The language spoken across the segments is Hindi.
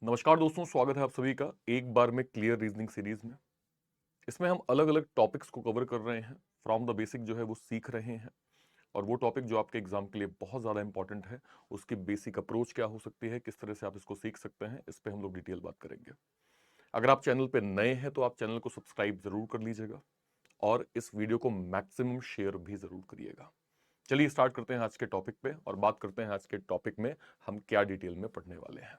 नमस्कार दोस्तों, स्वागत है आप सभी का एक बार में क्लियर रीजनिंग सीरीज में। इसमें हम अलग अलग टॉपिक्स को कवर कर रहे हैं। फ्रॉम द बेसिक जो है वो सीख रहे हैं और वो टॉपिक जो आपके एग्जाम के लिए बहुत ज़्यादा इंपॉर्टेंट है, उसकी बेसिक अप्रोच क्या हो सकती है, किस तरह से आप इसको सीख सकते हैं, इस पर हम लोग डिटेल बात करेंगे। अगर आप चैनल पे नए हैं तो आप चैनल को सब्सक्राइब जरूर कर लीजिएगा और इस वीडियो को मैक्सिमम शेयर भी जरूर करिएगा। चलिए स्टार्ट करते हैं आज के टॉपिक पे और बात करते हैं आज के टॉपिक में हम क्या डिटेल में पढ़ने वाले हैं।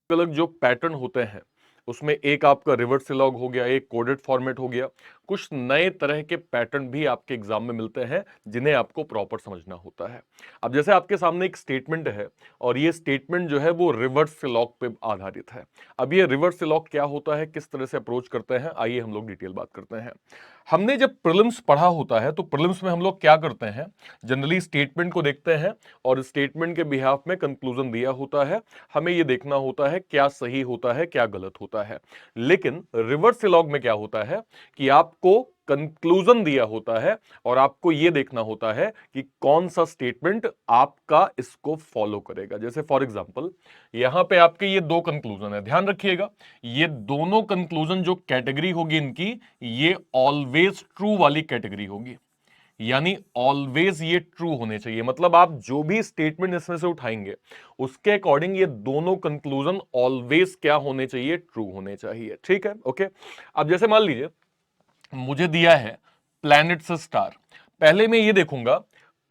अलग जो पैटर्न होते हैं उसमें एक आपका रिवर्स लॉग हो गया, एक कोडेड फॉर्मेट हो गया। कुछ नए तरह के पैटर्न भी आपके एग्जाम में मिलते हैं जिन्हें आपको प्रॉपर समझना होता है। अब जैसे आपके सामने एक स्टेटमेंट है और ये स्टेटमेंट जो है वो रिवर्स लॉग पे आधारित है। अब ये रिवर्स लॉग क्या होता है, किस तरह से अप्रोच करते हैं, आइए हम लोग डिटेल बात करते हैं। हमने जब प्रीलिम्स पढ़ा होता है तो प्रीलिम्स में हम लोग क्या करते हैं, जनरली स्टेटमेंट को देखते हैं और स्टेटमेंट के बिहाफ में कंक्लूजन दिया होता है। हमें यह देखना होता है क्या सही होता है क्या गलत होता है। लेकिन रिवर्स लॉग में क्या होता है कि आपको कंक्लूजन दिया होता है और आपको यह देखना होता है कि कौन सा स्टेटमेंट आपका इसको फॉलो करेगा। जैसे फॉर एग्जांपल यहां पे आपके ये दो कंक्लूजन है, ध्यान रखिएगा। ये दोनों कंक्लूजन जो कैटेगरी होगी इनकी, ये ऑलवेज ट्रू वाली कैटेगरी होगी। यानी ऑलवेज ये ट्रू होने चाहिए, मतलब आप जो भी स्टेटमेंट इसमें से उठाएंगे उसके अकॉर्डिंग ये दोनों कंक्लूजन ऑलवेज क्या होने चाहिए, ट्रू होने चाहिए। ठीक है, ओके। अब जैसे मान लीजिए मुझे दिया है प्लैनेट से स्टार। पहले मैं ये देखूंगा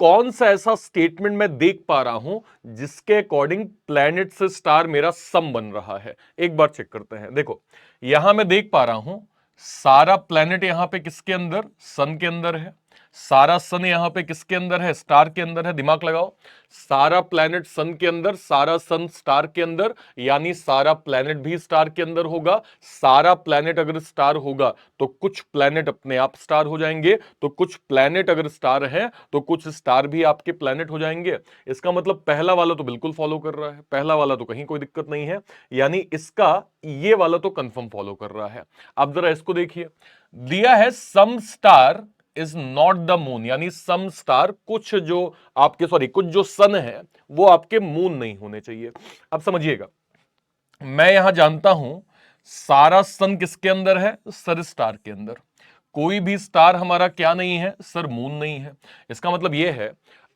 कौन सा ऐसा स्टेटमेंट मैं देख पा रहा हूं जिसके अकॉर्डिंग प्लैनेट से स्टार मेरा सम बन रहा है। एक बार चेक करते हैं। देखो यहां मैं देख पा रहा हूं सारा प्लैनेट यहां पे किसके अंदर, सन के अंदर है। सारा सन यहां पे किसके अंदर है, स्टार के अंदर है। दिमाग लगाओ, सारा प्लैनेट सन के अंदर, सारा सन स्टार के अंदर, यानी सारा प्लैनेट भी स्टार के अंदर होगा। सारा प्लैनेट अगर स्टार होगा तो कुछ प्लैनेट अपने आप स्टार हो जाएंगे, तो कुछ प्लैनेट अगर स्टार है तो कुछ स्टार भी आपके प्लैनेट हो जाएंगे। इसका मतलब पहला वाला तो बिल्कुल फॉलो कर रहा है, पहला वाला तो कहीं कोई दिक्कत नहीं है, यानी इसका ये वाला तो कंफर्म फॉलो कर रहा है। अब जरा इसको देखिए, दिया है some star is not the moon, यानी सम स्टार कुछ जो आपके कुछ जो सन है वो आपके मून नहीं होने चाहिए। अब समझिएगा, मैं यहां जानता हूं सारा सन किसके अंदर है, सर स्टार के अंदर। कोई भी स्टार हमारा क्या नहीं है, सर मून नहीं है। इसका मतलब यह है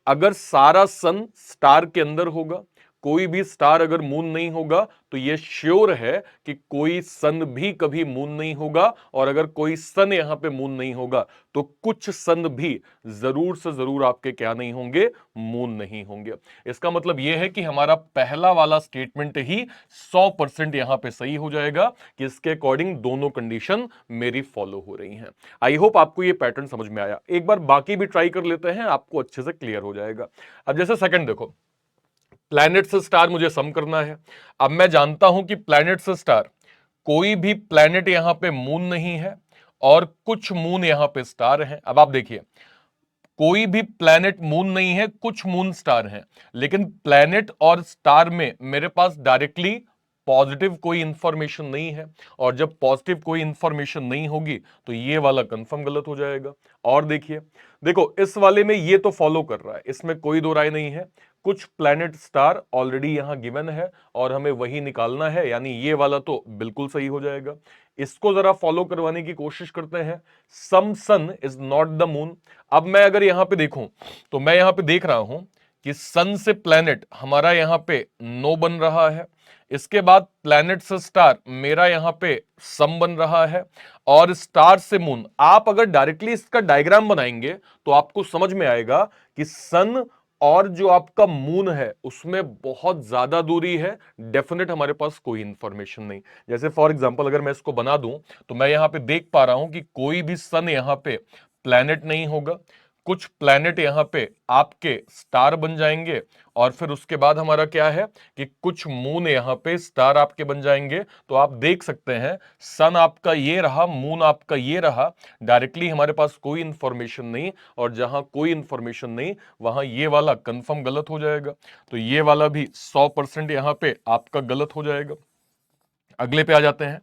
अगर सारा सन स्टार के अंदर होगा, कोई भी स्टार अगर मून नहीं होगा, तो यह श्योर है कि कोई सन भी कभी मून नहीं होगा। और अगर कोई सन यहां पे मून नहीं होगा तो कुछ सन भी जरूर से जरूर आपके क्या नहीं होंगे, मून नहीं होंगे। इसका मतलब यह है कि हमारा पहला वाला स्टेटमेंट ही 100% यहां पे सही हो जाएगा कि इसके अकॉर्डिंग दोनों कंडीशन मेरी फॉलो हो रही हैं। आई होप आपको यह पैटर्न समझ में आया। एक बार बाकी भी ट्राई कर लेते हैं, आपको अच्छे से क्लियर हो जाएगा। अब जैसे सेकंड देखो, प्लैनेट से स्टार मुझे सम करना है। अब मैं जानता हूं कि प्लैनेट से स्टार कोई भी प्लैनेट यहां पे मून नहीं है और कुछ मून यहां पे स्टार हैं। अब आप देखिए, कोई भी प्लैनेट मून नहीं है, कुछ मून स्टार हैं, लेकिन प्लैनेट और स्टार में मेरे पास डायरेक्टली पॉजिटिव कोई इंफॉर्मेशन नहीं है। और जब पॉजिटिव कोई इंफॉर्मेशन नहीं होगी तो ये वाला कंफर्म गलत हो जाएगा। और देखिए, देखो इस वाले में ये तो फॉलो कर रहा है, इसमें कोई दो राय नहीं है। कुछ प्लैनेट स्टार ऑलरेडी यहां गिवन है और हमें वही निकालना है, यानी ये वाला तो बिल्कुल सही हो जाएगा। इसको जरा फॉलो करवाने की कोशिश करते हैं। सम सन इज नॉट द मून। अब मैं अगर यहां पे देखूं तो मैं यहां पे देख रहा हूं कि सन से प्लैनेट हमारा यहां पे नो बन रहा है। इसके बाद प्लैनेट से स्टार मेरा यहां पे सम बन रहा है। और स्टार से मून आप अगर डायरेक्टली इसका डायग्राम बनाएंगे तो आपको समझ में आएगा कि सन और जो आपका मून है उसमें बहुत ज्यादा दूरी है। डेफिनेट हमारे पास कोई इंफॉर्मेशन नहीं। जैसे फॉर एग्जांपल अगर मैं इसको बना दूं तो मैं यहां पे देख पा रहा हूं कि कोई भी सन यहां पे प्लैनेट नहीं होगा, कुछ प्लैनेट यहां पे आपके स्टार बन जाएंगे। और फिर उसके बाद हमारा क्या है कि कुछ मून यहां पे स्टार आपके बन जाएंगे। तो आप देख सकते हैं सन आपका ये रहा, मून आपका ये रहा। डायरेक्टली हमारे पास कोई इंफॉर्मेशन नहीं, और जहां कोई इंफॉर्मेशन नहीं वहां ये वाला कंफर्म गलत हो जाएगा। तो ये वाला भी 100% यहां पे आपका गलत हो जाएगा। अगले पे आ जाते हैं।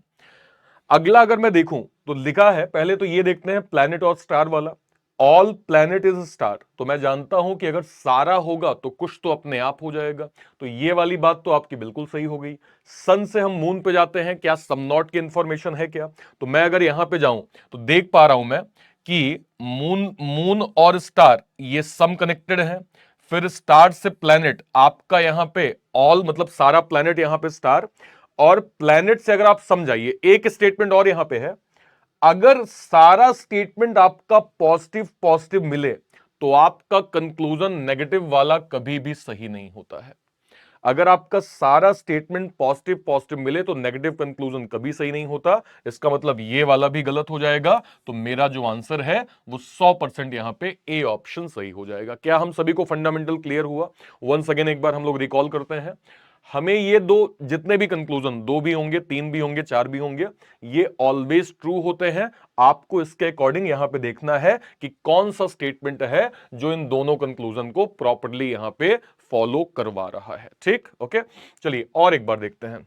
अगला अगर मैं देखूं तो लिखा है, पहले तो ये देखते हैं प्लैनेट और स्टार वाला। ऑल प्लैनेट इज स्टार, तो मैं जानता हूं कि अगर सारा होगा तो कुछ तो अपने आप हो जाएगा, तो ये वाली बात तो आपकी बिल्कुल सही हो गई। सन से हम मून पे जाते हैं, क्या सम नॉट की इंफॉर्मेशन है क्या? तो मैं अगर यहां पे जाऊं तो देख पा रहा हूं मैं कि मून मून और स्टार ये सम कनेक्टेड है। फिर स्टार से प्लैनेट आपका यहां पे ऑल, मतलब सारा प्लैनेट यहां पे स्टार, और प्लैनेट से अगर आप समझाइए एक स्टेटमेंट और यहां पे है, अगर सारा स्टेटमेंट आपका पॉजिटिव पॉजिटिव मिले तो आपका कंक्लूजन नेगेटिव वाला कभी भी सही नहीं होता है। अगर आपका सारा स्टेटमेंट पॉजिटिव पॉजिटिव मिले तो नेगेटिव कंक्लूजन कभी सही नहीं होता, इसका मतलब ये वाला भी गलत हो जाएगा। तो मेरा जो आंसर है वो 100% यहां पे ए ऑप्शन सही हो जाएगा। क्या हम सभी को फंडामेंटल क्लियर हुआ? वंस अगेन एक बार हम लोग रिकॉल करते हैं। हमें ये दो जितने भी कंक्लूजन, दो भी होंगे, तीन भी होंगे, चार भी होंगे, ये ऑलवेज ट्रू होते हैं। आपको इसके अकॉर्डिंग यहां पे देखना है कि कौन सा स्टेटमेंट है जो इन दोनों कंक्लूजन को प्रॉपर्ली यहां पे फॉलो करवा रहा है। ठीक, ओके, चलिए और एक बार देखते हैं।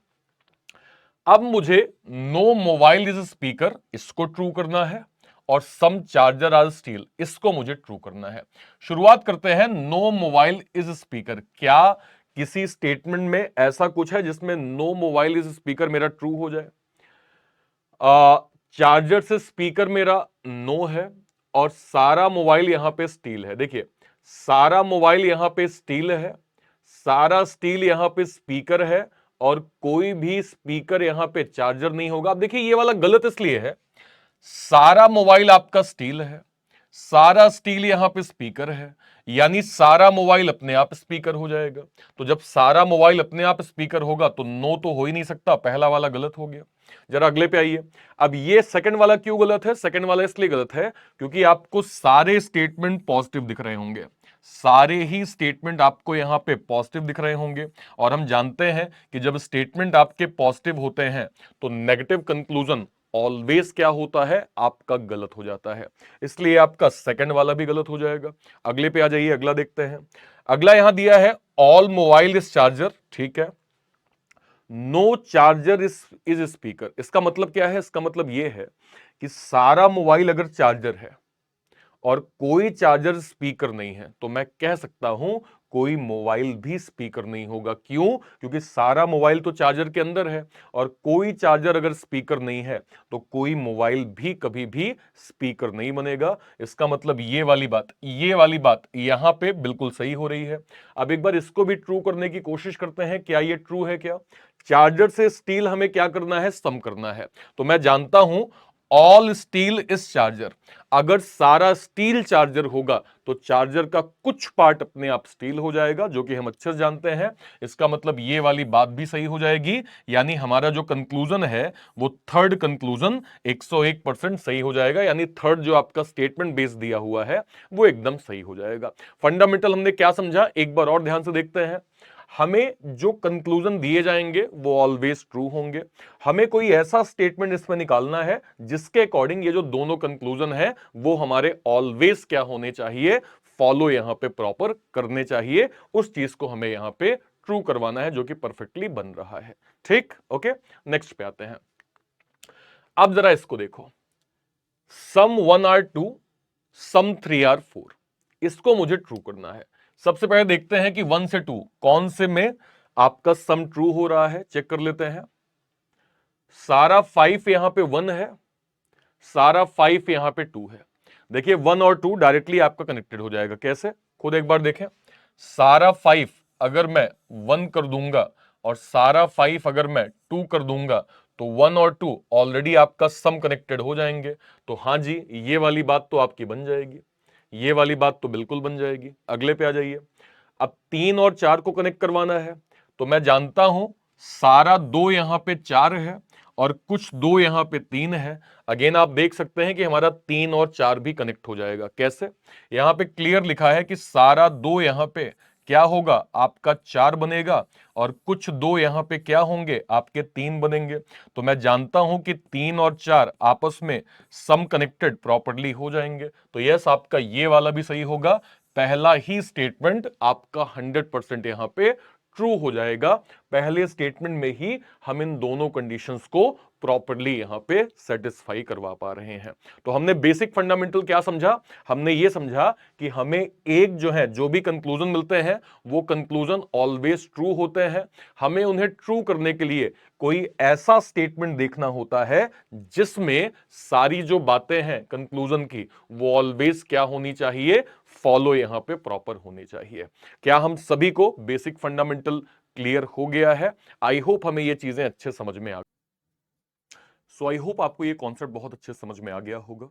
अब मुझे नो मोबाइल इज स्पीकर इसको ट्रू करना है, और सम चार्जर आर स्टील इसको मुझे ट्रू करना है। शुरुआत करते हैं, नो मोबाइल इज स्पीकर। क्या किसी स्टेटमेंट में ऐसा कुछ है जिसमें नो मोबाइल इज स्पीकर मेरा ट्रू हो जाए? चार्जर से स्पीकर मेरा नो है, और सारा मोबाइल यहां पे स्टील है। देखिए, सारा मोबाइल यहां पे स्टील है, सारा स्टील यहां पे स्पीकर है, और कोई भी स्पीकर यहां पे चार्जर नहीं होगा। अब देखिए, ये वाला गलत इसलिए है, सारा मोबाइल आपका स्टील है, सारा स्टील यहां पे स्पीकर है, यानी सारा मोबाइल अपने आप स्पीकर हो जाएगा। तो जब सारा मोबाइल अपने आप स्पीकर होगा तो नो तो हो ही नहीं सकता, पहला वाला गलत हो गया। जरा अगले पे आइए। अब ये सेकंड वाला क्यों गलत है? सेकंड वाला इसलिए गलत है क्योंकि आपको सारे स्टेटमेंट पॉजिटिव दिख रहे होंगे, सारे ही स्टेटमेंट आपको यहां पे पॉजिटिव दिख रहे होंगे, और हम जानते हैं कि जब स्टेटमेंट आपके पॉजिटिव होते हैं तो नेगेटिव कंक्लूजन ऑलवेज क्या होता है? आपका गलत हो जाता है। इसलिए आपका सेकंड वाला भी गलत हो जाएगा। अगले पे आ जाइए, अगला देखते हैं। अगला यहां दिया है ऑल मोबाइल इज चार्जर, ठीक है। नो चार्जर इज स्पीकर, इसका मतलब क्या है? इसका मतलब यह है कि सारा मोबाइल अगर चार्जर है और कोई चार्जर स्पीकर नहीं है, तो मैं कह सकता हूं कोई मोबाइल भी स्पीकर नहीं होगा। क्यों? क्योंकि सारा मोबाइल तो चार्जर के अंदर है, और कोई चार्जर अगर स्पीकर नहीं है तो कोई मोबाइल भी कभी भी स्पीकर नहीं बनेगा। इसका मतलब ये वाली बात यहां पे बिल्कुल सही हो रही है। अब एक बार इसको भी ट्रू करने की कोशिश करते हैं, क्या ये ट्रू है? क्या चार्जर से स्टील हमें क्या करना है? सम करना है। तो मैं जानता हूं ऑल स्टील इज चार्जर। अगर सारा स्टील चार्जर होगा तो चार्जर का कुछ पार्ट अपने आप स्टील हो जाएगा, जो कि हम अच्छे से जानते हैं। इसका मतलब ये वाली बात भी सही हो जाएगी, यानी हमारा जो कंक्लूजन है वो थर्ड कंक्लूजन 101% सही हो जाएगा, यानी थर्ड जो आपका स्टेटमेंट बेस दिया हुआ है वो एकदम सही हो जाएगा। फंडामेंटल हमने क्या समझा, एक बार और ध्यान से देखते हैं। हमें जो कंक्लूजन दिए जाएंगे वो ऑलवेज ट्रू होंगे। हमें कोई ऐसा स्टेटमेंट इसमें निकालना है जिसके अकॉर्डिंग ये जो दोनों कंक्लूजन है वो हमारे ऑलवेज क्या होने चाहिए? फॉलो यहां पे प्रॉपर करने चाहिए। उस चीज को हमें यहां पे ट्रू करवाना है जो कि परफेक्टली बन रहा है। ठीक, ओके, नेक्स्ट पे आते हैं। अब जरा इसको देखो, सम 1 आर 2, सम 3 आर 4, इसको मुझे ट्रू करना है। सबसे पहले देखते हैं कि 1 से 2 कौन से में आपका सम ट्रू हो रहा है, चेक कर लेते हैं। सारा 5 यहां पे 1 है, सारा 5 यहां पे 2 है। देखिए 1 और 2 डायरेक्टली आपका कनेक्टेड हो जाएगा। कैसे? खुद एक बार देखें। सारा 5 अगर मैं 1 कर दूंगा और सारा 5 अगर मैं 2 कर दूंगा तो 1 और 2 ऑलरेडी आपका सम कनेक्टेड हो जाएंगे। तो हां जी, ये वाली बात तो आपकी बन जाएगी, ये वाली बात तो बिल्कुल बन जाएगी। अगले पे आ जाइए। अब 3 और 4 को कनेक्ट करवाना है, तो मैं जानता हूं सारा 2 यहां पे 4 है और कुछ 2 यहां पे 3 है। अगेन आप देख सकते हैं कि हमारा 3 और 4 भी कनेक्ट हो जाएगा। कैसे? यहां पे क्लियर लिखा है कि सारा 2 यहां पे क्या होगा? आपका 4 बनेगा, और कुछ 2 यहां पे क्या होंगे? आपके 3 बनेंगे। तो मैं जानता हूं कि 3 और 4 आपस में सम कनेक्टेड प्रॉपर्ली हो जाएंगे। तो यस, आपका ये वाला भी सही होगा। पहला ही स्टेटमेंट आपका 100% यहां पे ट्रू हो जाएगा। पहले स्टेटमेंट में ही हम इन दोनों कंडीशंस को प्रॉपर्ली यहां पे सेटिस्फाई करवा पा रहे हैं। तो हमने बेसिक फंडामेंटल क्या समझा? हमने ये समझा कि हमें एक जो भी कंक्लूजन मिलते हैं वो कंक्लूजन ऑलवेज ट्रू होते हैं। हमें उन्हें ट्रू करने के लिए कोई ऐसा स्टेटमेंट देखना होता है जिसमें सारी जो बातें हैं कंक्लूजन की वो ऑलवेज क्या होनी चाहिए? फॉलो यहां पे प्रॉपर होनी चाहिए। क्या हम सभी को बेसिक फंडामेंटल क्लियर हो गया है? आई होप हमें ये चीजें अच्छे समझ में आ सो आई होप आपको ये कॉन्सेप्ट बहुत अच्छे समझ में आ गया होगा।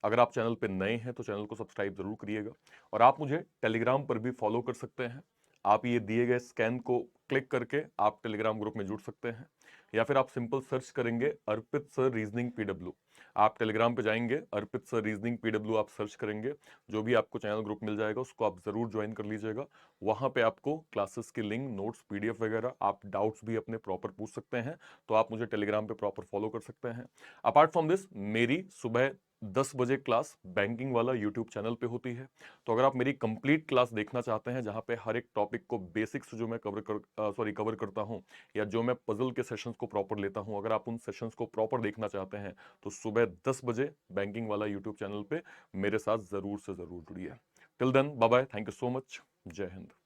अगर आप चैनल पे नए हैं तो चैनल को सब्सक्राइब जरूर करिएगा और आप मुझे टेलीग्राम पर भी फॉलो कर सकते हैं। आप ये दिए गए स्कैन को क्लिक करके आप टेलीग्राम ग्रुप में जुड़ सकते हैं या फिर आप सिंपल सर्च करेंगे अर्पित सर रीजनिंग पीडब्ल्यू। आप टेलीग्राम पे जाएंगे, अर्पित सर रीजनिंग पीडब्ल्यू आप सर्च करेंगे, जो भी आपको चैनल ग्रुप मिल जाएगा उसको आप जरूर ज्वाइन कर लीजिएगा। वहां पे आपको क्लासेस की लिंक, नोट्स, पीडीएफ वगैरह, आप डाउट्स भी अपने प्रॉपर पूछ सकते हैं। तो आप मुझे टेलीग्राम पे प्रॉपर फॉलो कर सकते हैं। अपार्ट फ्रॉम दिस मेरी सुबह 10 बजे क्लास बैंकिंग वाला यूट्यूब चैनल पे होती है। तो अगर आप मेरी कंप्लीट क्लास देखना चाहते हैं जहां पे हर एक टॉपिक को बेसिक्स जो मैं कवर करता हूं या जो मैं पजल के सेशंस को प्रॉपर लेता हूं, अगर आप उन सेशंस को प्रॉपर देखना चाहते हैं तो सुबह 10 बजे बैंकिंग वाला यूट्यूब चैनल पे मेरे साथ जरूर से जरूर जुड़िए। Till then bye bye, thank you so much, जय हिंद।